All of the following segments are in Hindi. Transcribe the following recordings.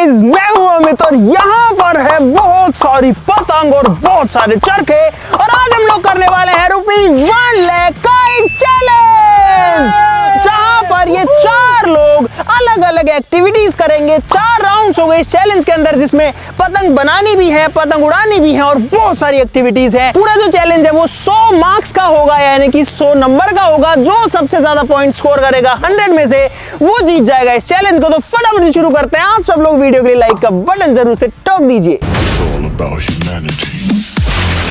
गाइस, मैं हूं अमित और यहाँ पर है बहुत सारी पतंग और बहुत सारे चरखे और आज हम लोग करने वाले हैं ₹1 लाख काइट चैलेंज, जहां पर ये 4 लोग अलग अलग एक्टिविटीज करेंगे। 4 राउंड्स हो गए इस चैलेंज के अंदर, जिसमें पतंग बनानी भी है, पतंग उड़ानी भी है और बहुत सारी एक्टिविटीज है। पूरा जो चैलेंज है वो 100 मार्क्स का होगा, यानी कि 100 नंबर का होगा। जो सबसे ज्यादा पॉइंट स्कोर करेगा 100 में से वो जीत जाएगा इस चैलेंज को। तो फटाफट शुरू करते हैं। आप सब लोग वीडियो के लिए लाइक का बटन जरूर से ठोक दीजिए।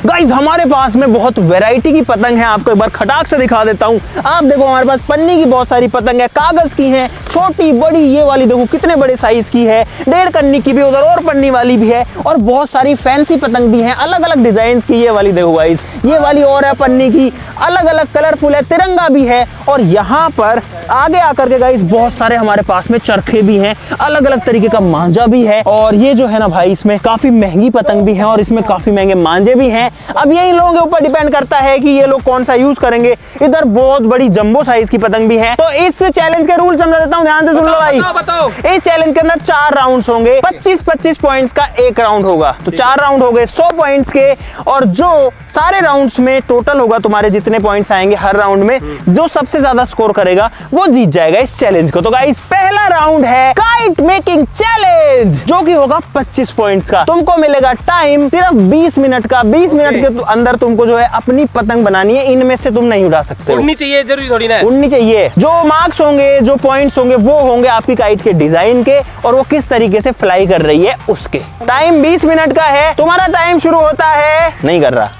गाइस, हमारे पास में बहुत वैरायटी की पतंग है, आपको एक बार खटाक से दिखा देता हूं। आप देखो, हमारे पास पन्नी की बहुत सारी पतंग है, कागज की है, छोटी बड़ी, ये वाली देखो कितने बड़े साइज की है, 1.5 कन्नी की भी, उधर और पन्नी वाली भी है और बहुत सारी फैंसी पतंग भी है, अलग अलग डिजाइन की। ये वाली देखो गाइस, ये वाली और है पन्नी की, अलग अलग कलरफुल है, तिरंगा भी है। और यहाँ पर आगे आकर के गाइस बहुत सारे हमारे पास में चरखे भी हैं, अलग अलग तरीके का मांझा भी है। और ये जो है ना भाई, इसमें काफी महंगी पतंग भी है और इसमें काफी महंगे मांझे भी हैं। अब ये इन लोगों के ऊपर डिपेंड करता है कि ये लोग कौन सा यूज करेंगे। इधर बहुत बड़ी जंबो साइज की पतंग भी है। तो इस चैलेंज के रूल समझा देता हूँ, ध्यान से सुन लो भाई। बताओ। इस चैलेंज के अंदर 4 राउंड्स होंगे, 25-25 पॉइंट्स का एक राउंड होगा। तो 4 राउंड हो गए 100 पॉइंट्स के, और जो सारे राउंड्स में टोटल होगा, तुम्हारे जितने पॉइंट्स आएंगे हर राउंड में, जो सबसे ज्यादा स्कोर करेगा वो जीत जाएगा इस चैलेंज को। तो गाइस, पहला राउंड है काइट मेकिंग चैलेंज, जो कि होगा 25 पॉइंट्स का। तुमको मिलेगा टाइम सिर्फ 20 मिनट का। 20 मिनट के अंदर तुमको जो है अपनी पतंग बनानी है, इनमें से तुम नहीं उड़ा सकते। उड़नी चाहिए, जरूरी थोड़ी ना उड़नी चाहिए। जो मार्क्स होंगे, जो पॉइंट्स होंगे, वो होंगे आपकी काइट के डिजाइन के और वो किस तरीके से फ्लाई कर रही है उसके। टाइम 20 मिनट का है। तुम्हारा टाइम शुरू होता है, नहीं कर रहा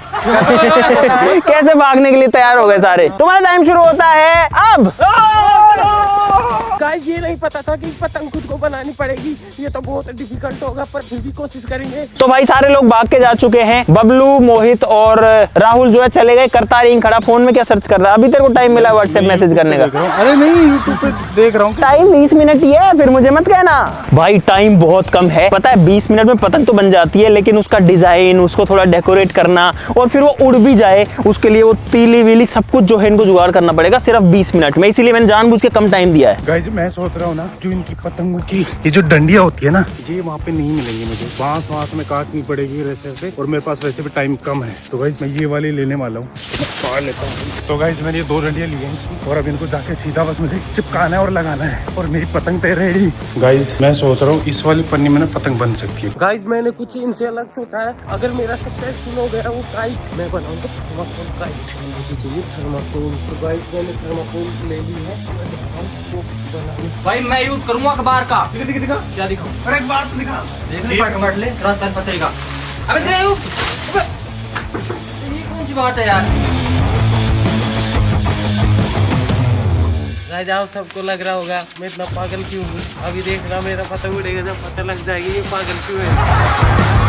कैसे भागने के लिए तैयार हो गए सारे। तुम्हारा टाइम शुरू होता है अब। गाइस, ये नहीं पता था कि पतंग खुद को बनानी पड़ेगी, ये तो बहुत डिफिकल्ट होगा, पर फिर भी कोशिश करेंगे। तो भाई सारे लोग भाग के जा चुके हैं। बबलू, मोहित और राहुल जो है चले गए। करतार यहीं खड़ा फोन में क्या सर्च कर रहा है। अभी तेरे को टाइम मिला व्हाट्सएप मैसेज करने का? अरे नहीं, यूट्यूब पे देख रहा हूँ। टाइम 20 मिनट ही है, फिर मुझे मत कहना भाई टाइम बहुत कम है। पता है 20 मिनट में पतंग तो बन जाती है, लेकिन उसका डिजाइन, उसको थोड़ा डेकोरेट करना और फिर वो उड़ भी जाए, उसके लिए वो तीली वीली सब कुछ जो है इनको जुगाड़ करना पड़ेगा सिर्फ 20 मिनट में। इसीलिए मैंने जानबूझ के कम टाइम दिया है। गाइस, मैं सोच रहा हूँ ना, जो इनकी पतंगों की ये जो डंडियां होती है ना, ये वहाँ पे नहीं मिलेंगी मुझे। बांस में काटनी पड़ेगी वैसे से, और मेरे पास वैसे भी टाइम कम है। तो गाइस, मैं ये वाली लेने वाला हूँ, फाड़ लेता हूँ। तो गाइस, मैंने ये 2 डंडियां ली हैं और अब इनको जाके सीधा बस मुझे चिपकाना है और लगाना है, और मेरी पतंग तैयार है। गाइस, मैं सोच रहा हूँ इस वाली पन्नी में ना पतंग बन सकती है। गाइस, मैंने कुछ इनसे अलग सोचा है। अगर मेरा सक्सेसफुल हो गया वो काइट, मैं बनाऊंगा थर्माकोल काइट। मुझे चाहिए थर्माकोल। तो गाइस, मैंने थर्माकोल ले ली है। भाई मैं यूज करूंगा अखबार का। दिखा क्या दिखाऊं? अरे एक बार तो दिखा। पढ़ ले, रास्ता पतेगा। अबे ये कौन सी बात है यार? राजाओं, सबको लग रहा होगा मैं इतना पागल क्यों हूँ। अभी देखना, मेरा पतंग उड़ेगा, जब पता लग जाएगी ये पागल क्यों है।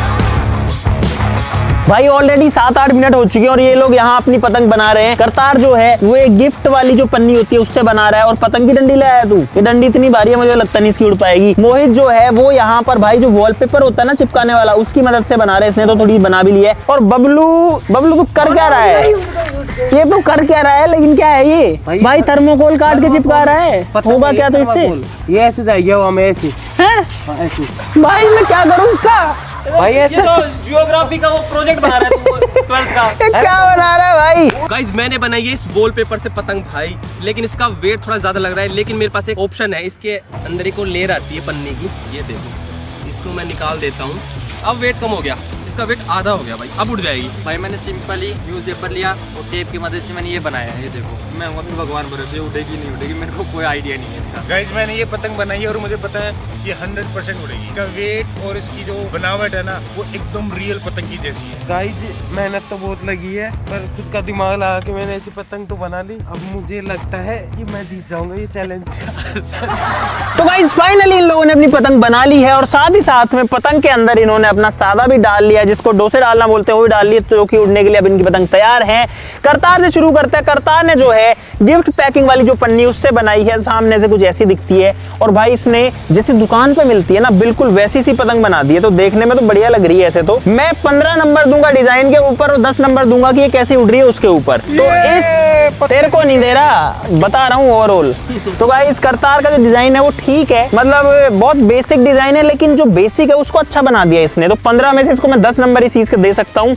भाई ऑलरेडी 7-8 मिनट हो चुके हैं और ये लोग यहाँ अपनी पतंग बना रहे हैं। करतार जो है वो एक गिफ्ट वाली जो पन्नी होती है उससे बना रहा है, और पतंग की डंडी लाया तू। ये डंडी इतनी भारी है, मुझे लगता नहीं इसकी उड़ पाएगी। मोहित जो है वो यहाँ पर भाई जो वॉलपेपर होता है ना चिपकाने वाला, उसकी मदद से बना रहे हैं। इसने तो थोड़ी बना भी ली है। और बबलू तू कर क्या रहा है? ये तो कर क्या रहा है, लेकिन क्या है ये भाई थर्मोकोल काट के चिपका रहा है। होगा क्या तो इससे? ये ऐसे जाएगी हमें ऐसे भाई मैं क्या करूँ इसका? भाई ऐसे तो जियोग्राफी का वो प्रोजेक्ट बना रहा है 12th का। क्या बना रहा है भाई? गाइस, मैंने बनाई है इस वॉलपेपर से पतंग भाई, लेकिन इसका वेट थोड़ा ज्यादा लग रहा है। लेकिन मेरे पास एक ऑप्शन है, इसके अंदर एक और लेयर आती है पन्नी की, ये देखो, इसको मैं निकाल देता हूँ। अब वेट कम हो गया, इसका वेट आधा हो गया भाई, अब उड़ जाएगी। भाई मैंने सिंपली न्यूज़पेपर लिया और टेप की मदद से मैंने ये बनाया है। ये देखो, मैं हूँ अपने भगवान भरोसे, उड़ेगी नहीं उड़ेगी मेरे को कोई आइडिया नहीं है इसका। गाइस, मैंने ये पतंग बनाई है और मुझे पता है ये 100% उड़ेगी। इसका वेट और इसकी जो बनावट है ना, वो एकदम रियल पतंग की जैसी है। गाइस, मेहनत तो बहुत लगी है, पर खुद का दिमाग लगा के मैंने ऐसी पतंग तो बना ली। अब मुझे लगता है कि मैं जीत जाऊंगा ये चैलेंज। तो गाइस, फाइनली इन लोगों ने अपनी पतंग बना ली है और साथ ही साथ में पतंग के अंदर इन्होंने अपना सादा भी डाल लिया, है, जिसको डोसे डालना बोलते हैं वो भी डाल लिए, तो जो कि उड़ने के लिए अब इनकी पतंग तैयार है। करतार से शुरू करते हैं। करतार ने जो है गिफ्ट पैकिंग वाली जो पन्नी उससे बनाई है, सामने से कुछ ऐसी दिखती है, और भाई इसने जैसे दुकान पे मिलती है ना बिल्कुल वैसी सी पतंग बना दी है, तो देखने में तो बढ़िया लग रही है। ऐसे तो मैं 15 नंबर दूंगा डिजाइन के ऊपर और 10 नंबर दूंगा कि ये कैसी उड़ रही है उसके ऊपर। तो इस तेरे को नहीं दे रहा, बता रहा हूँ ओवरऑल। तो भाई इस करतार का जो डिजाइन है वो ठीक है, मतलब बहुत बेसिक डिजाइन है, लेकिन जो बेसिक है उसको अच्छा बना दिया इसने। तो 15 में से इसको मैं 10 नंबर इस चीज के दे सकता हूँ।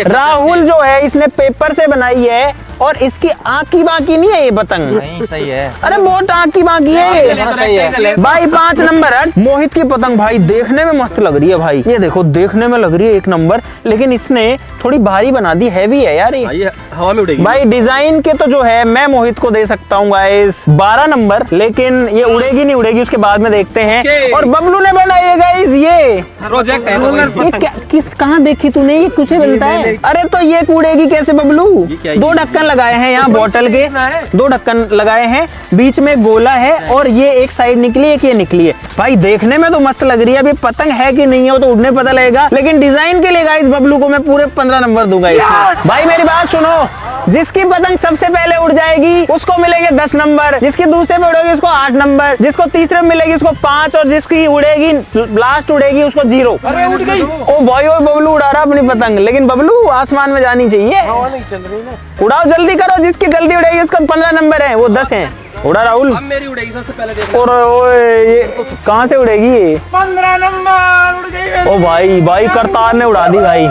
राहुल जो है इसने पेपर से बनाई है, और इसकी आँख की बाकी नहीं है ये पतंग। नहीं सही है। अरे बहुत आँख की बाकी है भाई। 5 नंबर है। मोहित की पतंग भाई देखने में मस्त लग रही है भाई, ये देखो देखने में लग रही है 1 नंबर, लेकिन इसने थोड़ी भारी बना दी, हैवी है यार ये हवा में उड़ेगी भाई। डिजाइन के तो जो है मैं मोहित को दे सकता हूँ गाइस 12 नंबर, लेकिन ये उड़ेगी नहीं उड़ेगी उसके बाद में देखते हैं। और बबलू ने बनाई है गाइस ये प्रोजेक्ट है। ये किस कहाँ देखी तूने, ये कुछ बनता है? अरे तो ये उड़ेगी कैसे बबलू? 2 ढक्कन लगाए हैं यहाँ बॉटल के, 2 ढक्कन लगाए हैं, बीच में गोला है, और ये एक साइड निकली एक ये निकली है। भाई देखने में तो मस्त लग रही है, अभी पतंग है कि नहीं है वो तो उड़ने पता लगेगा, लेकिन डिजाइन के लिए गाइस बबलू को मैं पूरे 15 नंबर दूंगा इसमें। भाई मेरी बात सुनो, जिसकी पतंग सबसे पहले उड़ जाएगी उसको मिलेंगे 10 नंबर, जिसकी दूसरे पे उड़ेगी उसको 8 नंबर, जिसको तीसरे में मिलेगी उसको 5, और जिसकी उड़ेगी लास्ट उड़ेगी उसको 0। अरे उड़ गई। ओ भाई ओ बबलू उड़ा रहा अपनी पतंग, लेकिन बबलू आसमान में जानी चाहिए। हवा नहीं चल रही ना। उड़ाओ जल्दी करो, जिसकी जल्दी उड़ेगी उसको 15 नंबर है, वो 10 है। उड़ा राहुल। अब मेरी उड़ेगी सबसे पहले देखना। और ओए ये कहाँ से उड़ेगी ये? 15 नंबर उड़ गई। ओ भाई भाई करतार ने उड़ा दी भाई,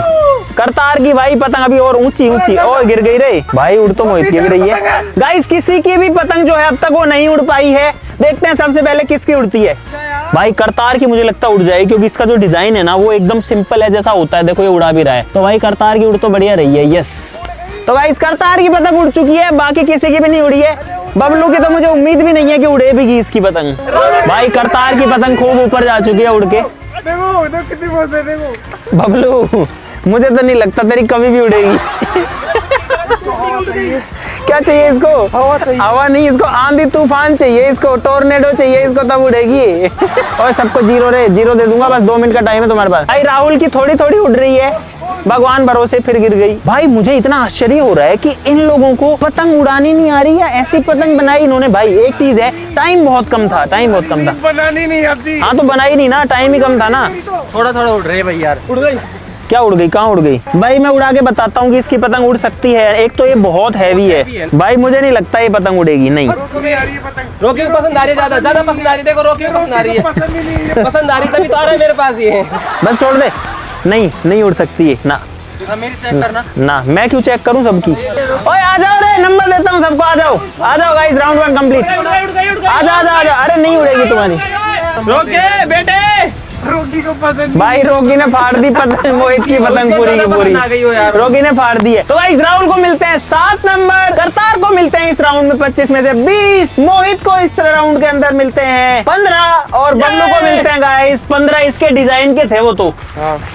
करतार की भाई पतंग अभी और ऊंची ऊंची, और गिर गई रे भाई। उड़ तो मोहित की रही है गाइस, किसी की भी पतंग जो है अब तक वो नहीं उड़ पाई है। देखते हैं सबसे पहले किसकी उड़ती है। भाई करतार की मुझे लगता है उड़ जाएगी, क्योंकि इसका जो डिजाइन है ना वो एकदम सिंपल है जैसा होता है। देखो ये उड़ा भी रहा है, तो भाई करतार की उड़ तो बढ़िया रही है। यस, तो गाइस करतार की पतंग उड़ चुकी है, बाकी किसी की भी नहीं उड़ी है। बबलू की तो मुझे उम्मीद भी नहीं है कि उड़े भी इसकी पतंग। भाई करतार की पतंग खूब ऊपर जा चुकी है उड़ के। देखो कितनी मस्त है, देखो बबलू मुझे तो नहीं लगता तेरी कभी भी उड़ेगी। क्या चाहिए इसको? हवा नहीं, इसको आंधी तूफान चाहिए, इसको टोर्नेडो चाहिए, इसको तब उड़ेगी। और सबको 0 रे 0 दे दूंगा, बस 2 मिनट का टाइम है तुम्हारे पास। भाई राहुल की थोड़ी थोड़ी उड़ रही है, भगवान भरोसे फिर गिर गई। भाई मुझे इतना आश्चर्य हो रहा है कि इन लोगों को पतंग उड़ानी नहीं आ रही है, ऐसी पतंग बनाई इन्होंने। भाई एक चीज है, टाइम बहुत कम था, टाइम बहुत कम था। बनानी नहीं आती। हाँ तो बनाई नहीं ना, टाइम ही कम था ना। थोड़ा थोड़ा उड़ रहे भाई यार। उड़ गई। क्या उड़ गई? कहाँ उड़ गई? भाई मैं उड़ा के बताता हूँ कि इसकी पतंग उड़ सकती है। एक तो ये बहुत हैवी है भाई, मुझे नहीं लगता ये पतंग उड़ेगी। नहीं रोकी को पसंद आ रही है, ज्यादा पसंद आ रही है। देखो रोकी को पसंद आ रही है, पसंद आ रही तभी तो आ रहा है मेरे पास ये। बस छोड़ दे, नहीं नहीं उड़ सकती है ना। मेरी चेक करना ना मैं क्यों चेक करूं सबकी? ओए आ जाओ रे, नंबर देता हूं सबको, आ जाओ गाइस, राउंड 1 कंप्लीट। आ जाओ। अरे नहीं उड़ेगी तुम्हारी। रोके बेटे, रोकी को पसंद। भाई रोकी ने फाड़ दी पतंग, मोहित की पतंग पूरी की पूरी आ गई हो यार। रोकी ने फाड़ दी है। तो भाई इस राउंड को मिलते हैं 7 नंबर, करतार को मिलते हैं इस राउंड में 25 में से 20, मोहित को इस राउंड के अंदर मिलते हैं 15, और बबलू को मिलते हैं गाइस 15। इसके डिजाइन के थे वो तो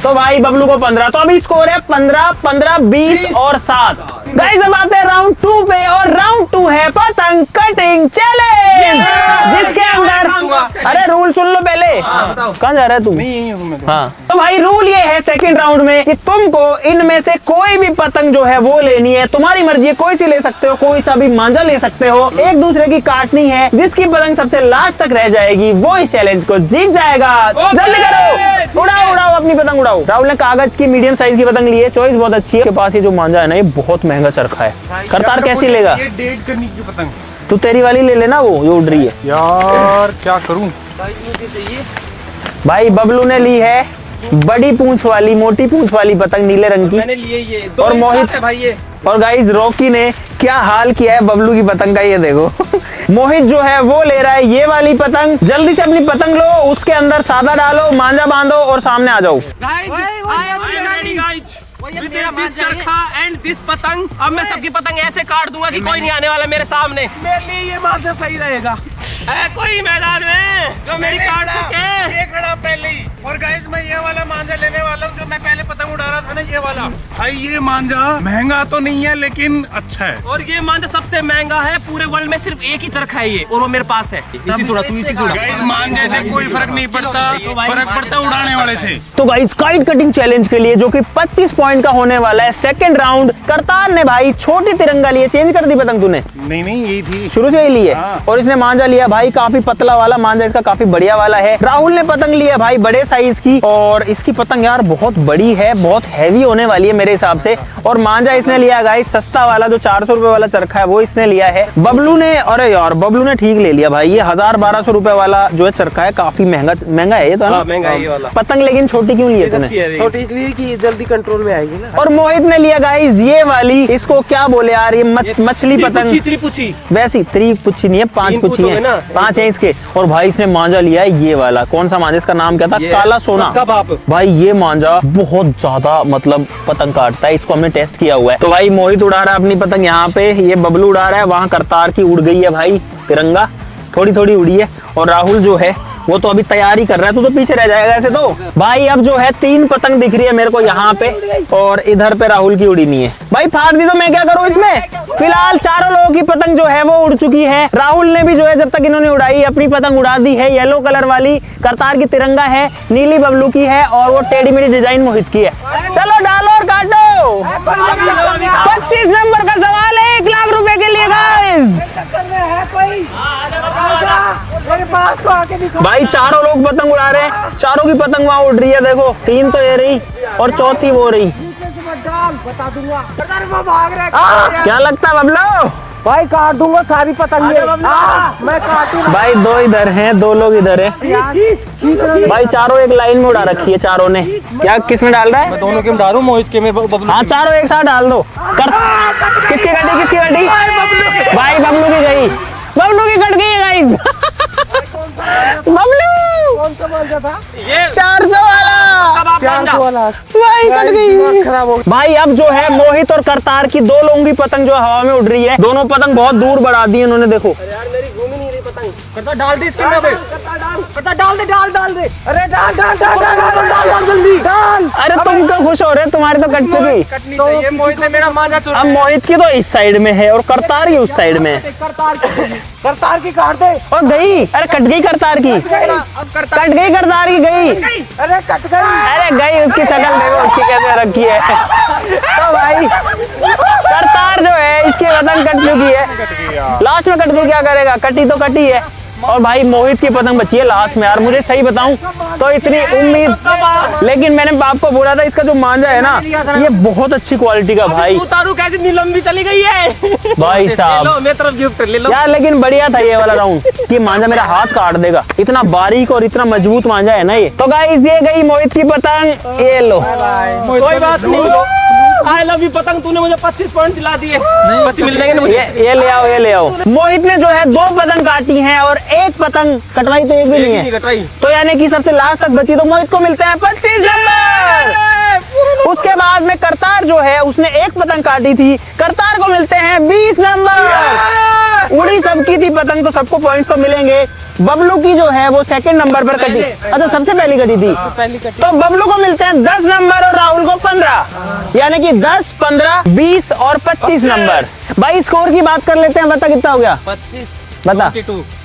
भाई बबलू को 15। तो अभी स्कोर है 15, 15, 20 और 7। गाइस अब आते हैं राउंड 2 पे, और राउंड 2 है पतंग कटिंग चैलेंज, जिसके अंदर अरे रूल सुन लो पहले। कहाँ जा रहा है तुम? हाँ तो भाई रूल ये है सेकंड राउंड में कि तुमको इनमें से कोई भी पतंग जो है वो लेनी है, तुम्हारी मर्जी है, कोई सी ले सकते हो, कोई सा भी मांझा ले सकते हो, एक दूसरे की काटनी है। जिसकी पतंग सबसे लास्ट तक रह जाएगी वो इस चैलेंज को जीत जाएगा। जल्दी करो, उड़ाओ अपनी पतंग उड़ाओ। राहुल ने कागज की मीडियम साइज की पतंग ली है, चॉइस बहुत अच्छी है। के पास ये जो मांझा है ना ये बहुत महंगा चरखा है। करतार कैसी लेगा? ये डेट करने की पतंग तू तेरी वाली ले लेना, वो जो उड़ रही है। यार क्या करूं? भाई बबलू ने ली है बड़ी पूंछ वाली, मोटी पूंछ वाली पतंग नीले रंग की। मैंने लिए ये और मोहित है भाई ये। और गाइस रॉकी ने क्या हाल किया है बबलू की पतंग का, ये देखो। मोहित जो है वो ले रहा है ये वाली पतंग। जल्दी से अपनी पतंग लो, उसके अंदर सादा डालो, मांझा बांधो और सामने आ जाओ। एंड दिस पतंग, अब मैं सबकी पतंग ऐसे काट दूंगा कि कोई नहीं आने वाला मेरे सामने। मेरे लिए ये मांझा सही रहेगा। है कोई मैदान में जो मेरी काट सके? ये खड़ा पहले ही। और गाइस मैं ये वाला मांझा लेने वाला हूँ जो मैं पहले पतंग उड़ा रहा था ना, ये वाला। भाई ये मांझा महंगा तो नहीं है लेकिन अच्छा है। और ये मांझा सबसे महंगा है पूरे वर्ल्ड में, सिर्फ एक ही चरखा है ये, और वो मेरे पास है। इसी सुना तू, इसी सुना। गाइस मांझे से कोई फर्क नहीं पड़ता, फर्क पड़ता उड़ाने वाले से। तो गाइस काइट कटिंग चैलेंज के लिए जो कि 25 पॉइंट का होने वाला है, सेकंड राउंड करतार ने भाई छोटी तिरंगा लिए। चेंज कर दी पतंग तूने? नहीं यही थी शुरू से ही ली है। हाँ। और इसने मांझा लिया भाई काफी पतला वाला मांझा, इसका काफी बढ़िया वाला है। राहुल ने पतंग लिया भाई बड़े साइज की, और इसकी पतंग यार बहुत बड़ी है, बहुत हैवी होने वाली है मेरे हिसाब से। और मांझा इसने लिया गाइस सस्ता वाला, जो 400 रुपए वाला चरखा है वो इसने लिया है। बबलू ने, अरे यार बबलू ने ठीक ले लिया भाई, ये 1000-1200 रुपए वाला जो है चरखा है, काफी महंगा है ये तो, है ना? महंगा है ये वाला। पतंग लेकिन छोटी क्यों ली है तूने? छोटी इसलिए कि ये जल्दी कंट्रोल में आएगी ना। और मोहित ने लिया गाइस ये वाली, इसको क्या बोले यार, ये मछली पतंग त्रिपुची। वैसी त्रिपुची नहीं है, 5 तीन पुच्छी पुच्छों है में ना। 5 है इसके। और भाई इसने मांझा लिया है ये वाला, कौन सा मांझा, इसका नाम क्या था? ये काला सोना सबका बाप। भाई ये मांझा बहुत ज्यादा मतलब पतंग काटता है, इसको हमने टेस्ट किया हुआ है। तो भाई मोहित उड़ा रहा है अपनी पतंग यहाँ पे, ये बबलू उड़ा रहा है, वहाँ करतार की उड़ गई है भाई तिरंगा, थोड़ी थोड़ी उड़ी है। और राहुल जो है वो तो अभी तैयारी कर रहा है, तू तो पीछे रह जाएगा ऐसे तो। भाई अब जो है 3 पतंग दिख रही है मेरे को यहाँ पे, और इधर पे राहुल की उड़ी नहीं है। भाई फाड़ दी तो मैं क्या करूँ इसमें? फिलहाल चारों लोगों की पतंग जो है वो उड़ चुकी है। राहुल ने भी जो है जब तक इन्होंने उड़ाई अपनी पतंग उड़ा दी है। येलो कलर वाली करतार की तिरंगा है, नीली बबलू की है, और वो टेढ़ी मेढ़ी डिजाइन मोहित की है। चलो डालो और काटो। 25 नंबर का सवाल है 1 लाख रुपए के लिए गाइस। भाई चारों लोग पतंग उड़ा रहे हैं, चारों की पतंग वहां उड़ रही है, देखो 3 तो ये रही और चौथी वो रही। बता दूंगा। क्या लगता है बबलू? भाई काट दूंगा सारी पतंगे। मैं काटूंगा भाई 2 इधर हैं, 2 लोग इधर हैं। भाई चारों एक लाइन में उड़ा रखी है चारों ने। क्या किसमें डाल रहा है? दोनों के में डालूं, मोहित के में बबलू। हाँ चारों एक साथ डाल दो। किसकी कटी, किसकी कटी? भाई बबलू की गई, बबलू की कट गई है गाइस। बबलू कौन सा मांझा था? ये 400 वाला 400 वाला। भाई कट गई। खराब हो भाई अब जो है मोहित और करतार की 2 लोगों की पतंग जो हवा में उड़ रही है, दोनों पतंग बहुत दूर बढ़ा दी इन्होंने, देखो। यार मेरी घूम ही नहीं रही पतंग। करता डाल दे इसके में। करता डाल दे अरे डाल जल्दी डाल। अरे तुम क्यों खुश हो रहे, तुम्हारी तो कट चुकी। कटनी चाहिए, मोहित ने मेरा मांझा चुरा। अब मोहित की तो इस साइड में है और करतार की उस साइड में है। करतार की काट दे। और गई, अरे कट गई करतार की, अब करता कट गई करतार की गई। अरे कट गई। अरे गई, उसकी शक्ल देखो उसकी कैसे रखी है। तो भाई करतार जो है इसकी पतंग कट चुकी है, लास्ट में कट के क्या करेगा, कटी तो कटी है। और भाई मोहित की पतंग बची है लास्ट में। यार मुझे सही बताऊं तो इतनी उम्मीद, लेकिन मैंने आपको बोला था इसका जो मांझा है ना ये बहुत अच्छी क्वालिटी का भाई। उतारू कैसे इतनी लंबी चली गई है। भाई लो साहब मेरी तरफ गिफ्ट ले लो। यार लेकिन बढ़िया था ये वाला राउंड, कि मांझा मेरा हाथ काट देगा, इतना बारीक और इतना मजबूत मांझा है ना ये। तो गाइस ये गई मोहित की पतंग, ये लो। कोई बात नहीं, आई लव यू पतंग, तूने मुझे 25 पॉइंट दिला दिए। 25 मिल जाएंगे ना मुझे। ये ले आओ, ये ले आओ। मोहित ने जो है 2 पतंग काटी हैं और 1 पतंग कटवाई तो एक भी नहीं है, कटाई। तो यानी कि सबसे लास्ट तक बची, तो मोहित को मिलते हैं 25 नंबर। उसके बाद में करतार जो है उसने 1 पतंग काटी थी, करतार को मिलते हैं 20 नंबर। उड़ी सबकी थी पतंग तो सबको पॉइंट्स तो मिलेंगे। बबलू की जो है वो 2nd नंबर पर कटी, अच्छा सबसे पहली कटी थी, तो बबलू को मिलते हैं 10 नंबर और राहुल को 15, यानी कि 10, 15, 20 और 25 नंबर। भाई स्कोर की बात कर लेते हैं, बता कितना हो गया? 25 बता।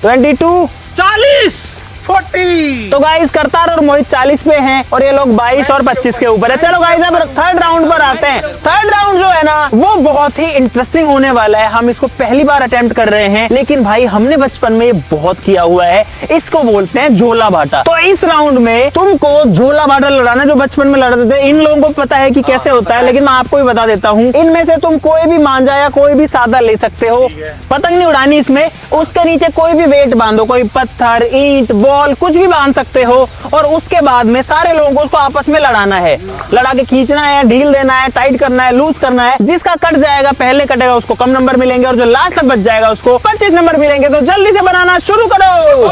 22 40 40। तो गाइस करतार और मोहित 40 पे हैं और ये लोग 22 और 25 के ऊपर है। चलो गाइस अब 3rd राउंड पर आते हैं। 3rd राउंड जो है ना वो बहुत ही इंटरेस्टिंग होने वाला है। हम इसको पहली बार अटेम्प्ट कर रहे हैं, लेकिन भाई हमने बचपन में ये बहुत किया हुआ है। इसको बोलते हैं झोला भाटा। तो इस राउंड में तुमको झोला भाटा लड़ाना, जो बचपन में लड़ते थे, इन लोगों को पता है कि कैसे होता है, लेकिन मैं आपको भी बता देता हूँ। इनमें से तुम कोई भी मांझा या कोई भी सादा ले सकते हो, पतंग नहीं उड़ानी इसमें। उसके नीचे कोई भी वेट बांधो, कोई पत्थर, ईंट, बॉल कुछ भी बांध सकते हो, और उसके बाद में सारे लोगों को उसको आपस में लड़ाना है। लड़ा के खींचना है, ढील देना है, टाइट करना है, लूज करना है। जिसका कट जाएगा, पहले कटेगा उसको कम नंबर मिलेंगे, और जो लास्ट तक बच जाएगा उसको 25 नंबर मिलेंगे। तो जल्दी से बनाना शुरू करो।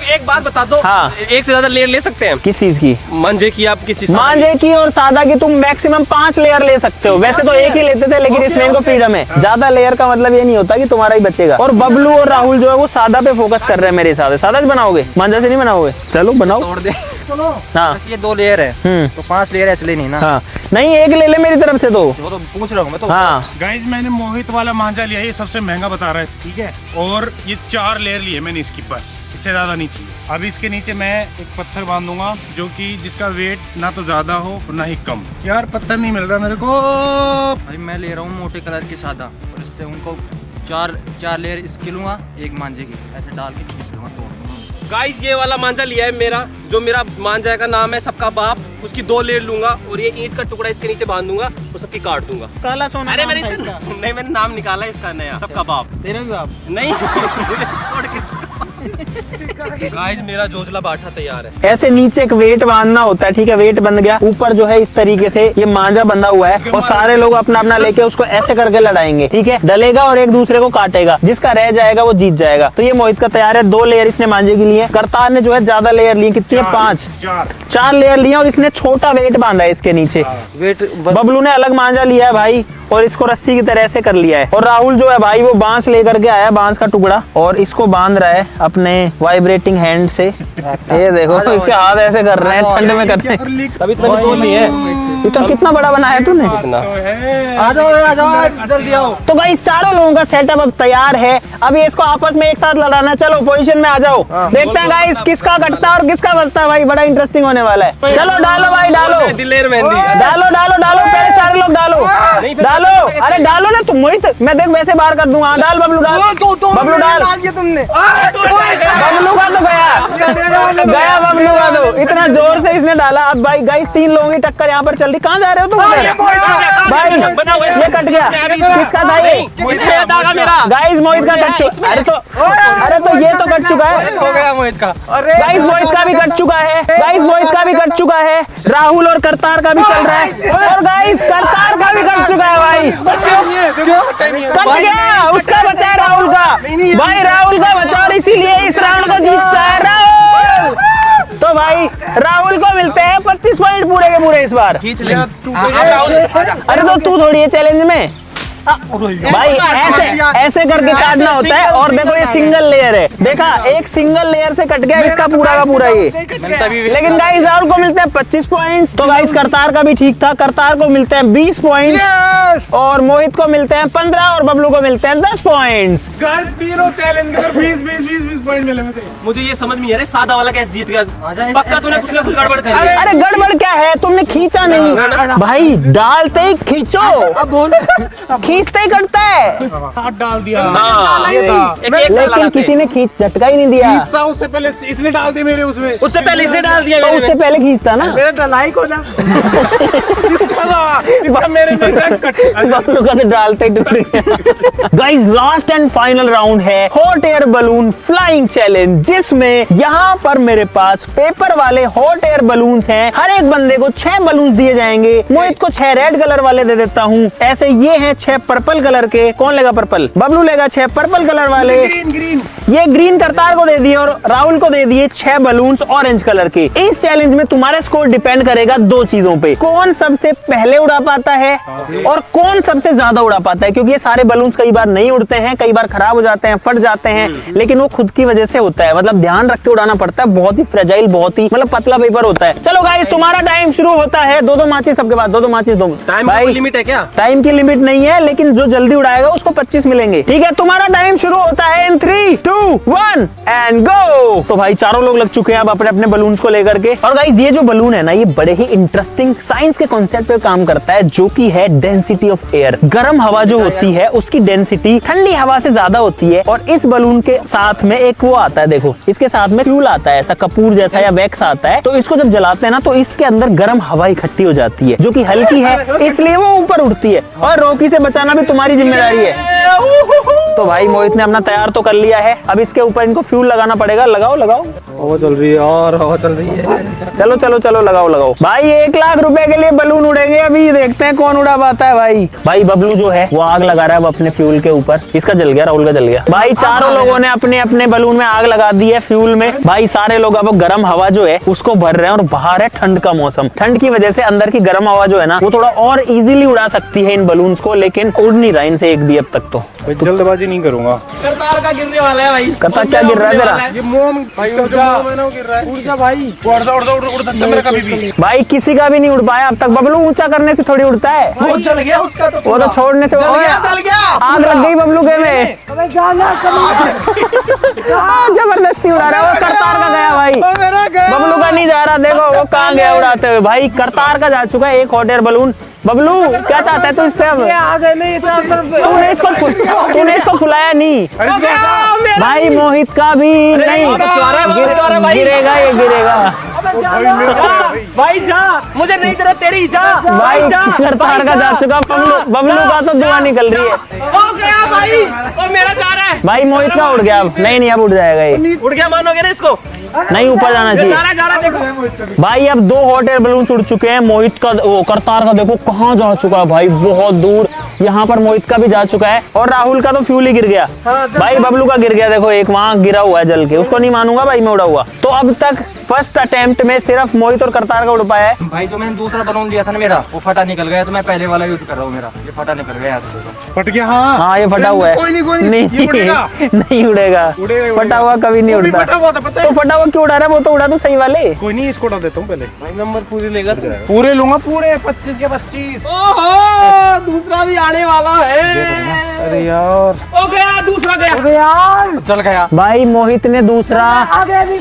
एक बात बता दो। हाँ। एक से ज्यादा लेयर ले सकते हैं? किस चीज की? मांझे की, आप किसी मांझे की और सादा की तुम मैक्सिमम 5 लेयर ले सकते हो। वैसे तो एक ही लेते थे, लेकिन इसमें इनको फ्रीडम है। ज्यादा लेयर का मतलब ये नहीं होता कि तुम्हारा ही बचेगा। और बबलू और राहुल जो है वो सादा पे फोकस कर रहे हैं मेरे हिसाब से। सादा बनाओगे? मांझा से नहीं बनाओगे? चलो बनाओ। तोड़ दे। हाँ बस ये 2 लेयर है तो 5 लेयर ऐसे लेनी है ना। हाँ नहीं, एक ले ले मेरी तरफ से तो। वो तो पूछ रहा हूँ मैं तो। हाँ गाइज मैंने मोहित वाला मांझा लिया, ये सबसे महंगा बता रहा है, ठीक है। और ये 4 लेयर लिए मैंने इसकी, बस इससे ज्यादा नहीं चाहिए। अब इसके नीचे मैं एक पत्थर बांधूंगा जो कि जिसका वेट ना तो ज्यादा हो और ना ही कम। यार पत्थर नहीं मिल रहा मेरे को। भाई मैं ले रहा हूँ मोटे कलर के सादा, और इससे उनको 4 लेयर इसकी लूंगा, एक मांझे की, ऐसे डाल के खींच लूंगा, तोड़ दूंगा। गाइस ये वाला मांझा लिया है मेरा, जो मेरा मांझा का नाम है सबका बाप। उसकी 2 लेयर लूंगा और ये ईंट का टुकड़ा इसके नीचे बांध दूंगा और सबकी काट दूंगा। काला सोना। अरे मैंने नहीं, मैंने नाम निकाला है इसका नया, सबका बाप। तेरा भी बाप? नहीं छोड़ के। गाइस मेरा जोजला बाठा तैयार है। ऐसे नीचे एक वेट बांधना होता है, ठीक है। वेट बंध गया, ऊपर जो है इस तरीके से ये मांझा बंधा हुआ है और सारे लोग अपना अपना लेके उसको ऐसे करके लड़ाएंगे, ठीक है। डलेगा और एक दूसरे को काटेगा, जिसका रह जाएगा वो जीत जाएगा। तो ये मोहित का तैयार है। 2 लेयर इसने मांझे की लिए, करतार ने जो है ज्यादा लेयर ली, कितनी है? 4 लेयर लिए और इसने छोटा वेट बांधा है इसके नीचे। वेट बबलू ने अलग मांझा लिया है भाई और इसको रस्सी की तरह से कर लिया है। और राहुल जो है भाई वो बांस लेकर के आया, बांस का टुकड़ा, और इसको बांध रहा है अपने वाइब्रेटिंग हैंड से। ये देखो इसके हाथ ऐसे कर रहे हैं, ठंड में करते हैं। तभी तो मैंने 2 लिए है। तो कितना बड़ा बनाया तूने? आ जाओ जल्दी आओ। तो गाइस चारों लोगों का सेटअप अब तैयार है। अभी इसको आपस में एक साथ लड़ाना। चलो पोजीशन में आ जाओ, देखते हैं गाइस किसका कटता है और किसका बचता है। भाई बड़ा इंटरेस्टिंग होने वाला है। चलो डालो भाई, डालो दिलेर मेहंदी। डालो डालो डालो, पहले सारे लोग डालो डालो। अरे डालो ना तुम मोहित, मैं देख वैसे बाहर कर दूंगा। डाल बबलू, डाल बबलू, डाल तुमने। बबलू का तो गया बबलू का तो। इतना जोर से इसने डाला। अब भाई गाइस 3 लोगों की टक्कर यहाँ पर चल रही। कहाँ जा रहे हो तुम भाई? ये कट गया, किसका था ये? गाइस मोहित का कट चुका। अरे तो ये तो कट चुका है। हो गया मोहित का। गाइस मोहित का भी कट चुका है। गाइस मोहित का भी कट चुका है। राहुल और करतार का भी चल रहा है। और गाइस करतार का भी कट चुका है भाई। कट गया, उसका बचा है राहुल का। भाई राहुल का बचा और इसीलिए इस राउंड को जीतता है राहुल। तो भाई राहुल को मिलते हैं 25 पॉइंट पूरे के पूरे इस बार। अरे तो तू थोड़ी है चैलेंज में भाई, ऐसे करके काटना होता है। और देखो ये सिंगल लेयर है, देखा एक सिंगल लेयर से कट गया इसका पूरा का पूरा ये। लेकिन गाइस राहुल को मिलते हैं 25 पॉइंट्स। तो गाइस करतार का भी ठीक था, करतार को मिलते हैं 20 पॉइंट्स और मोहित को मिलते हैं 15 और बबलू को मिलते हैं 10 पॉइंट्स। तीनों चैलेंज के 20 पॉइंट मिले मुझे। मुझे ये समझ नहीं आ रहा सादा वाला कैसे जीत गया। पक्का तूने कुछ ना कुछ गड़बड़ करी है। अरे गड़बड़ क्या है, तुमने खींचा नहीं भाई, डालते ही खींचो, खींचते ही कटता है। हाथ डाल दिया। लेकिन किसी ने खींच झटका ही नहीं दिया। उससे पहले इसने डाल दिया मेरे उसमें। उससे पहले इसने डाल दिया। तो उससे पहले खींचता ना। मेरा डलाई को ना। इसका मेरे में से कट। बबलू का तो डालते ही टूट गया। Guys last and final round है hot air balloon flying challenge, जिसमें यहाँ पर मेरे पास पेपर वाले हॉट एयर बलून्स हैं। हर एक बंदे को 6 बलून्स दिए जाएंगे। मोहित को 6 रेड कलर वाले दे देता हूँ। ऐसे ये हैं 6 पर्पल कलर के। कौन लेगा पर्पल? बबलू लेगा 6 पर्पल कलर वाले। ग्रीन ये ग्रीन करतार को दे दिए और राहुल को दे दिए 6 बलून्स ऑरेंज कलर के। इस चैलेंज में तुम्हारा स्कोर डिपेंड करेगा 2 चीजों पे, कौन सबसे पहले उड़ा पाता है और कौन सबसे ज्यादा उड़ा पाता है। क्योंकि ये सारे बलून्स कई बार नहीं उड़ते हैं, कई बार खराब हो जाते हैं, फट जाते हैं, लेकिन वो खुद की वजह से होता है। मतलब ध्यान रख के उड़ाना पड़ता है। बहुत ही फ्रेजाइल, बहुत ही मतलब पतला पेपर होता है। चलो गाइस तुम्हारा टाइम शुरू होता है। 2-2 माचिस सबके पास, 2-2 माचिस दो। टाइम की लिमिट है क्या? टाइम की लिमिट नहीं है, लेकिन जो जल्दी उड़ाएगा उसको 25 मिलेंगे। ठीक है, तुम्हारा टाइम शुरू होता है इन 3, 2, 1 एंड गो। तो भाई चारों लोग लग चुके हैं अब अपने अपने बलून्स को लेकर के। और गाइस ये जो बलून है ना, ये बड़े ही इंटरेस्टिंग साइंस के कॉन्सेप्ट पे काम करता है, जो कि है डेंसिटी ऑफ एयर। गर्म हवा जो होती है उसकी डेंसिटी ठंडी हवा से ज्यादा होती है। और इस बलून के साथ में एक वो आता है, देखो इसके साथ में फ्यूल आता है, ऐसा कपूर जैसा या वैक्स आता है। तो इसको जब जलाते हैं ना, तो इसके अंदर गर्म हवा इकट्ठी हो जाती है, जो कि हल्की है, इसलिए वो ऊपर उठती है। और रॉकी से बचाना भी तुम्हारी जिम्मेदारी है। तो भाई मोहित ने अपना तैयार तो कर लिया है, अब इसके ऊपर इनको फ्यूल लगाना पड़ेगा। लगाओ लगाओ, हवा चल रही है और हवा चल रही है। चलो चलो चलो लगाओ लगाओ। भाई 1 लाख रुपए के लिए बलून उड़ेंगे। अभी देखते हैं कौन उड़ा पाता है। भाई बबलू जो है वो आग लगा रहा है अपने फ्यूल के ऊपर। इसका जल गया, राहुल का जल गया। भाई चारों लोगों ने अपने अपने बलून में आग लगा दी है फ्यूल में। भाई सारे लोग अब गर्म हवा जो है उसको भर रहे हैं। और बाहर है ठंड का मौसम, ठंड की वजह से अंदर की गर्म हवा जो है ना, वो थोड़ा और इजीली उड़ा सकती है इन बलून्स को। लेकिन लेकिन उड़ नहीं रहा इनसे एक भी अब तक तो। भाई जल्दबाजी नहीं करूंगा। करतार का गिरने वाला है भाई। करतार क्या गिर रहा है तेरा? ये मोम भाई गिर रहा है। उड़ जा भाई। उड़ सकता मेरा कभी भी। भाई किसी का भी नहीं उड़ पाया अब तक। बबलू ऊंचा करने से थोड़ी उड़ता है, वो चल गया उसका तो। वो तो छोड़ने से। चल गया। आग लग गई बबलू के में। अबे जाना जबरदस्ती उड़ा रहा है। वो करतार का गया भाई, बबलू का नहीं जा रहा। देखो वो कहाँ गया उड़ाते हुए। भाई करतार का जा चुका है एक हॉट एयर बलून। बबलू क्या चाहता है तू इससे अब? तूने इसको फुलाया नहीं भाई। मोहित का भी नहीं गिरेगा, ये गिरेगा भाई जा, मुझे नहीं जरूरत तेरी, जा भाई। करतार का जा चुका। बबलू का तो धुआं निकल रही है। हो गया भाई, और मेरा जा रहा है भाई मोहित का उड़ गया अब। नहीं अब उड़ जाएगा ये। उड़ गया, मानोगे ना इसको? नहीं ऊपर जाना चाहिए जा रहा देखो भाई। अब 2 हॉट एयर बलून उड़ चुके हैं। मोहित का, वो करतार का देखो कहाँ जा चुका है भाई, बहुत दूर। यहाँ पर मोहित का भी जा चुका है और राहुल का तो फ्यूल ही गिर गया भाई। बबलू का गिर गया देखो, एक वहाँ गिरा हुआ है जल के। उसको नहीं मानूंगा भाई मैं उड़ा हुआ। तो अब तक फर्स्ट अटेम्प्ट में सिर्फ मोहित और करतार का उड़ पाया है। भाई जो मैंने दूसरा बलून लिया था ना मेरा, वो फटा निकल गया, तो मैं पहले वाला यूज कर रहा हूँ। मेरा ये फटा निकल गया फट गया। हाँ ये फटा हुआ है। कोई नहीं ये उड़ेगा। नहीं उड़ेगा। फटा हुआ कभी नहीं उड़ता। फटा हुआ था पता तो है। फटा हुआ क्यों उड़ा रहा है? वो तो उड़ा दो सही वाले। कोई नहीं इसको उड़ा देता हूँ पहले। भाई नंबर पूरे लेगा तू? पूरे लूंगा, पूरे 25 के 25। ओहो, दूसरा भी आने वाला है। अरे यार हो गया, दूसरा गया। अबे यार चल गया। भाई मोहित ने दूसरा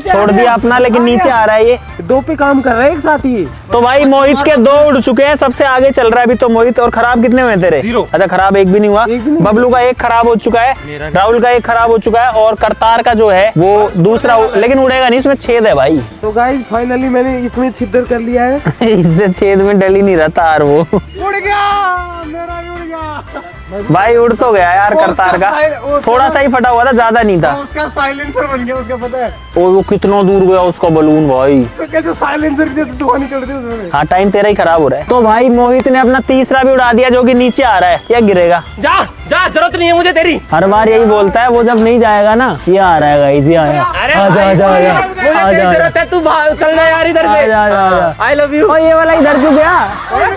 छोड़ दिया अपना, लेकिन नीचे आ रहा है ये। 2 पे काम कर रहा है एक साथ ही। तो भाई मोहित के 2 उड़ चुके हैं, सबसे आगे चल रहा है अभी तो मोहित। और खराब कितने हुए तेरे? 0। अच्छा खराब एक भी नहीं हुआ। एक भी नहीं। बबलू का 1 खराब हो चुका है, राहुल का 1 खराब हो चुका है और करतार का जो है वो दूसरा, लेकिन उड़ेगा नहीं, उसमें छेद है भाई। तो गाइस फाइनली मैंने इसमें छिद्र कर लिया है। इससे छेद में डल ही नहीं रहा तार वो। उड़ गया, मेरा भी उड़ गया। भाई उड़ तो गया यार करतार का। थोड़ा सा ही फटा हुआ था, ज्यादा नहीं था। उसका साइलेंसर बन गया, उसका पता है। और वो कितना दूर गया उसका बलून भाई। तो कैसे साइलेंसर की धुआं निकल रही है उसमें। हाँ टाइम तेरा ही खराब हो रहा है। तो भाई मोहित ने अपना तीसरा भी उड़ा दिया, जो कि नीचे आ रहा है। या गिरेगा? जा जा, जरूरत नहीं है मुझे तेरी। हर बार यही बोलता है वो, जब नहीं जाएगा ना। ये आ रहा है गाइस, ये आया। आजा जरूरत है, तू चल जा यार इधर से। I love you. ये वाला इधर क्यों गया?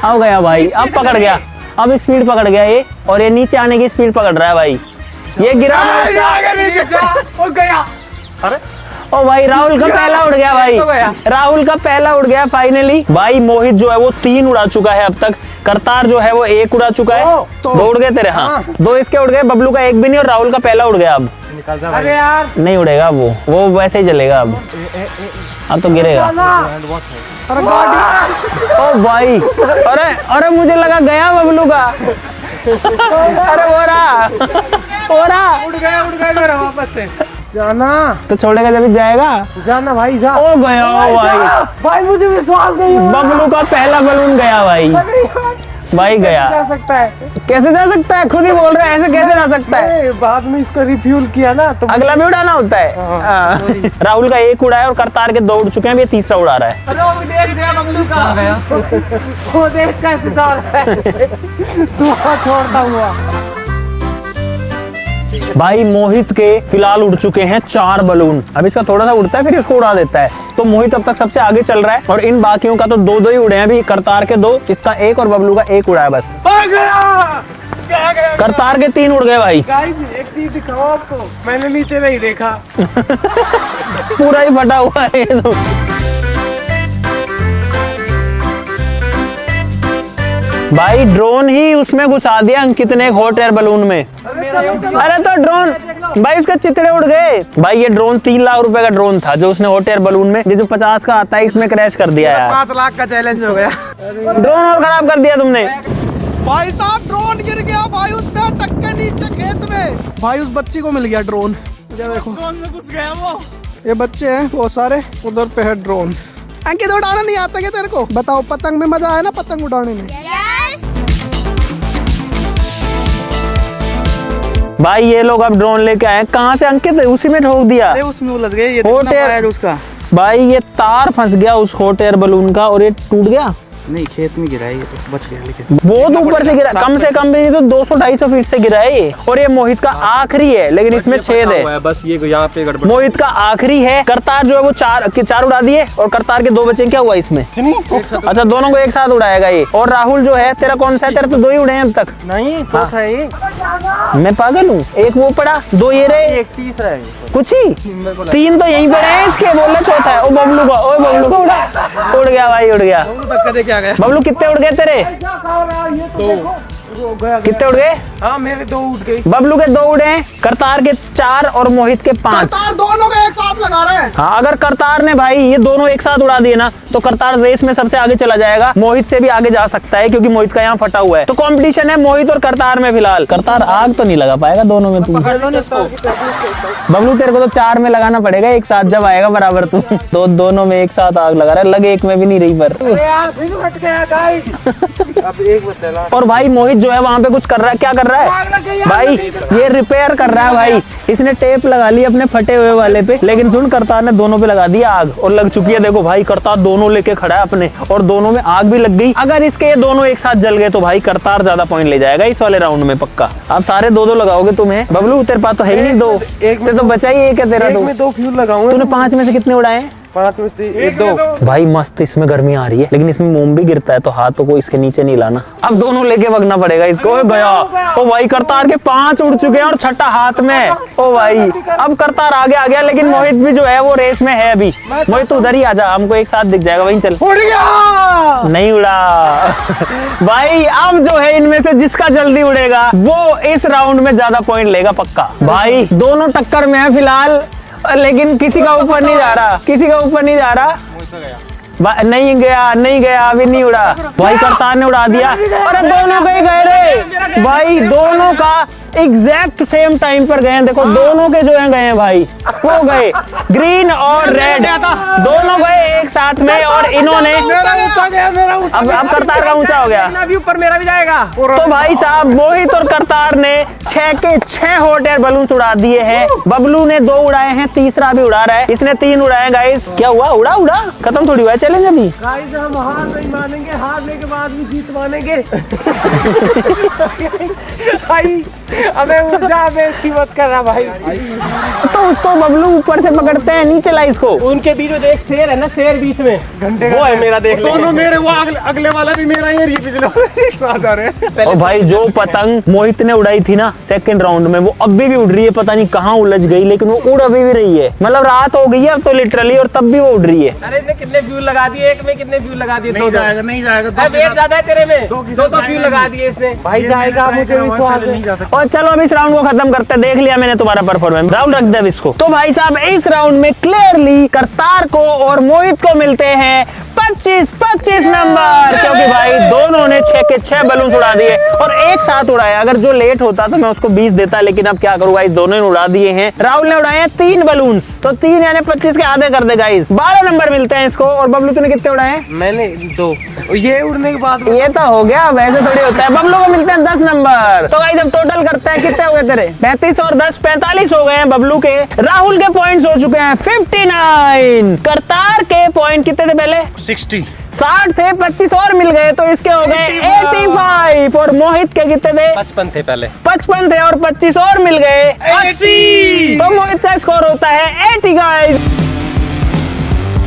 अब गया भाई, अब पकड़ गया। अब स्पीड पकड़ गया ये, और ये नीचे आने की स्पीड पकड़ रहा है भाई। ये गिरा हो गया। अरे ओ भाई राहुल का पहला उड़ गया भाई। राहुल का पहला उड़ गया फाइनली। भाई मोहित जो है वो 3 उड़ा चुका है अब तक। करतार जो है वो 1 उड़ा चुका है। 2 उड़ गए तेरे। हाँ 2 इसके उड़ गए, बबलू का 1 भी नहीं और राहुल का पहला उड़ गया। अब अरे यार नहीं उड़ेगा वो वैसे ही चलेगा अब तो गिरेगा। ओ भाई, अरे मुझे लगा गया बबलू का। अरे हो रहा उड़ गया मेरा वापस से। जाना तो छोड़ेगा जब जाएगा। जाना भाई जा। ओ गया भाई। भाई मुझे विश्वास नहीं हो रहा। बबलू का पहला बलून गया भाई। भाई गया। जा सकता है? कैसे जा सकता है? खुद ही बोल रहा है, ऐसे कैसे जा सकता है? बाद में इसका रिफ्यूल किया ना तो अगला भी उड़ाना होता है। हाँ। राहुल का 1 उड़ा है और करतार के 2 उड़ चुके हैं। ये तीसरा उड़ा रहा है। हेलो, देख दिया बबलू का। वो देख कैसे जा रहा है। तू छोड़ता हुआ। भाई मोहित के फिलहाल उड़ चुके हैं 4 बलून। अब इसका थोड़ा सा उड़ता है फिर इसको उड़ा देता है। तो मोहित अब तक सबसे आगे चल रहा है और इन बाकियों का तो 2-2 ही उड़े हैं अभी। करतार के 2, इसका 1 और बबलू का 1 उड़ा है बस। करतार के 3 उड़ गए भाई। गाइस एक चीज दिखाओ आपको, मैंने नीचे नहीं देखा। पूरा ही फटा हुआ है ये तो। भाई ड्रोन ही उसमें घुसा दिया अंकित ने, एक हॉट एयर बलून में। अरे तो ड्रोन भाई उसके चितड़े उड़ गए भाई। ये ड्रोन 3 लाख रुपए का ड्रोन था जो उसने हॉट एयर बलून में, ये जो 50 का आता है इसमें क्रैश कर दिया यार। 5 लाख का चैलेंज हो गया। ड्रोन और खराब कर दिया तुमने। भाई साहब ड्रोन गिर गया भाई, उसमें अटक के नीचे खेत में। भाई उस बच्ची को मिल गया ड्रोन। ये देखो ड्रोन में घुस गया वो। ये बच्चे हैं बहुत सारे, उधर पे है ड्रोन। अंकित उड़ाना नहीं आता क्या तेरे को? बताओ, पतंग में मजा आया ना पतंग उड़ाने में? भाई ये लोग अब ड्रोन लेके आए। कहाँ से अंकित? उसी में ठोक दिया। उसमें उलझ गए। ये हॉट एयर उसका भाई, ये तार फंस गया उस हॉट एयर बलून का और ये टूट गया। नहीं खेत में गिरा है ये तो बच गया लेकिन बहुत ऊपर से गिरा, कम से कम भी तो 200-250 फीट से गिरा है ये। और ये मोहित का आखिरी है, लेकिन इसमें छेद है। बस ये यहाँ पे गड़बड़। मोहित का आखिरी है। करतार जो है वो चार उड़ा दिए और करतार के 2 बचे। क्या हुआ इसमें? अच्छा, दोनों को एक साथ उड़ाएगा ये। और राहुल जो है, तेरा कौन सा है? तेरा तो 2 ही उड़े हैं अब तक। नहीं चौथा है ये। मैं पागल हूँ? एक वो पड़ा, 2 ये रहे, एक तीसरा है कुछ ही 3 तो यहीं पड़े हैं इसके। बोल रहे चौथा है। ओ बबलू का, ओ बबलू का उड़ गया भाई, उड़ गया। बबलू कितने उड़ गए तेरे? कितने उड़ गए? हाँ मेरे 2 उठ गए। बबलू के 2 उड़े हैं, करतार के 4 और मोहित के 5। करतार दोनों को एक साथ लगा रहे हैं। हाँ, अगर करतार ने भाई ये दोनों एक साथ उड़ा दिए ना तो करतार रेस में सबसे आगे चला जाएगा। मोहित से भी आगे जा सकता है क्योंकि मोहित का यहाँ फटा हुआ है। तो कंपटीशन है मोहित और करतार में फिलहाल। करतार आग तो नहीं लगा पाएगा दोनों में। तू बबलू तेरे को तो 4 में लगाना पड़ेगा एक साथ, जब आएगा बराबर तू। तो दोनों में एक साथ आग लगा रहा है, लगे एक में भी नहीं रही पर। अब एक बचा। और भाई मोहित जो है वहाँ पे कुछ कर रहा है। क्या कर रहा है भाई? ये रिपेयर कर रहा है भाई। इसने टेप लगा ली अपने फटे हुए वाले पे, लेकिन सुन करतार ने दोनों पे लगा दिया आग और लग चुकी है। देखो भाई, करतार दोनों लेके खड़ा है अपने और दोनों में आग भी लग गई। अगर इसके ये दोनों एक साथ जल गए तो भाई करतार ज्यादा पॉइंट ले जाएगा इस वाले राउंड में पक्का। आप सारे 2-2 लगाओगे तुम्हें। बबलू तेरे पास तो है ही नहीं 2, एक में तो बचा ही एक है तेरा। एक में 2 फ्यूल लगाऊंगा। तूने 5 में से कितने उड़ाए हैं? 5 में से 2। भाई मस्त, इसमें गर्मी आ रही है लेकिन इसमें मोम भी गिरता है तो हाथों को इसके नीचे नहीं लाना। अब दोनों लेके भगना पड़ेगा इसको। ओ गया। ओ भाई करतार के 5 उड़ चुके हैं और 6ठा हाथ में। ओ भाई अब करतार आगे आ गया, लेकिन मोहित भी जो है वो रेस में है अभी। मोहित तू उधर ही आजा, हमको एक साथ दिख जाएगा। वहीं चल। उड़ गया। नहीं उड़ा। भाई अब जो है इनमें से जिसका जल्दी उड़ेगा वो इस राउंड में ज्यादा पॉइंट लेगा पक्का। भाई दोनों टक्कर में है फिलहाल, लेकिन किसी का ऊपर नहीं जा रहा, किसी का ऊपर नहीं जा रहा। नहीं गया, अभी नहीं उड़ा। भाई करतार ने उड़ा दिया। अरे दोनों गए रे भाई, दोनों का एग्जैक्ट सेम टाइम पर गए हैं। देखो दोनों के जो है गए हैं भाई, वो गए ग्रीन और रेड, दोनों गए एक साथ में। और इन्होंने अब करतार का ऊंचा हो गया, अभी ऊपर मेरा भी जाएगा। तो भाई साहब मोहित और करतार ने 6 के 6 हॉट एयर बलून उड़ा दिए हैं। बबलू ने 2 उड़ाए हैं, तीसरा भी उड़ा रहा है। इसने 3 उड़ाए गाइस। क्या हुआ? उड़ा खत्म थोड़ी हुआ है चैलेंज अभी। गाइस हम हार नहीं मानेंगे, हारने के बाद भी जीत मानेंगे। भाई अबे ऊर्जा बेइज्जती मत करना भाई। तो उसको बबलू ऊपर से पकड़ते हैं, नीचे ला इसको। उनके बीच में एक शेर है ना, शेर बीच में वो है मेरा। देख दोनों मेरे, वो अगले वाला भी मेरा है, ये पिछले वाला एक साथ आ रहे हैं। और भाई जो पतंग मोहित ने उड़ाई थी ना सेकंड राउंड में, वो अभी भी उड़ रही है। पता नहीं कहाँ उलझ गई, लेकिन वो उड़ अभी भी रही है। मतलब रात हो गई है अब तो लिटरली, और तब भी वो उड़ रही है। अरे इसने कितने व्यू लगा दिए? एक में कितने व्यू लगा दिए? नहीं जाएगा। वेट ज्यादा है तेरे में। 2 व्यू लगा दिए इसने। भाई जाएगा, मुझे विश्वास है। और चलो अब इस राउंड को खत्म करते हैं। देख लिया मैंने तुम्हारा परफॉर्मेंस। राउंड रख दे अब इसको। तो भाई साहब इस राउंड में क्लियरली करतार को और मोहित को मिलते हैं 25 नंबर, क्योंकि भाई दोनों ने 6 के 6 बलून उड़ा दिए और एक साथ उड़ाया। अगर जो लेट होता तो मैं उसको 20 देता, लेकिन अब क्या करूँ, दोनों ने उड़ा दिए हैं। राहुल ने उड़ाए हैं 3 बलून, तो 3 यानी 25 के आधे कर दे गाइस। 12 नंबर मिलते हैं इसको। और बबलू तूने कितने उड़ाए? मैंने 2। ये उड़ने के बाद ये तो हो गया, वैसे थोड़ी होता है। बबलू को मिलते हैं 10 नंबर। तो गाइस अब टोटल करते हैं, कितने हो गए तेरे? 35 और 10 45 हो गए हैं बबलू के। राहुल के पॉइंट्स हो चुके हैं 59। करतार के पॉइंट कितने थे पहले? 60 थे, 25 और मिल गए तो इसके हो गए 85। और मोहित के कितने थे? 55 थे पहले। 55 थे और 25 और मिल गए 80। तो मोहित का स्कोर होता है 80 गाइस।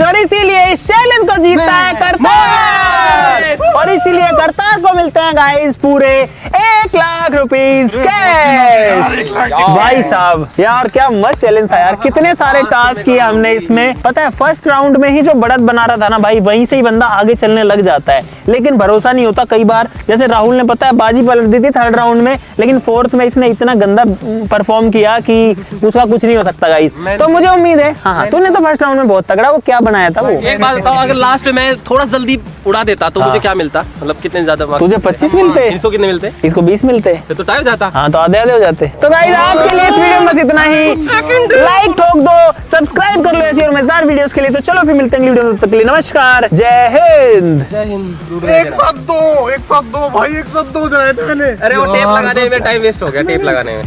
और इसीलिए इस चैलेंज को जीतता है करतार, और इसीलिए करतार को मिलते हैं गाइस पूरे 1 लाख रुपीस कैश। भाई साहब यार क्या मस्त चैलेंज था यार, कितने सारे टास्क किए हमने इसमें। पता है फर्स्ट राउंड में ही जो बढ़त बना रहा था ना भाई, वहीं से ही बंदा आगे चलने लग जाता है, लेकिन भरोसा नहीं होता कई बार। जैसे राहुल ने पता है बाजी पलट दी थी थर्ड राउंड में, लेकिन फोर्थ में इसने इतना गंदा परफॉर्म किया कि उसका कुछ नहीं हो सकता गाइस। तो मुझे उम्मीद है हाँ तूने तो फर्स्ट राउंड में बहुत तगड़ा वो क्या बनाया था वो। एक बात बताओ, अगर लास्ट में मैं थोड़ा जल्दी उड़ा देता तो मुझे क्या मिलता? मतलब कितने ज्यादा मार्क्स? तुझे 25 मिलते, इसको कितने मिलते? इसको 20 मिलते, फिर तो टाई हो जाता। हाँ तो आधे हो जाते। तो गाइस आज के लिए इस वीडियो में बस इतना ही। लाइक ठोक दो, सब्सक्राइब कर लो ऐसी और मजेदार वीडियोस के लिए। तो चलो फिर मिलते हैं अगली वीडियो में, तब तक के लिए नमस्कार, जय हिंद। जय हिंद। एक साथ दो भाई, एक साथ दो जाए थे मैंने। अरे वो टेप लगाने में टाइम वेस्ट हो गया, टेप लगाने में।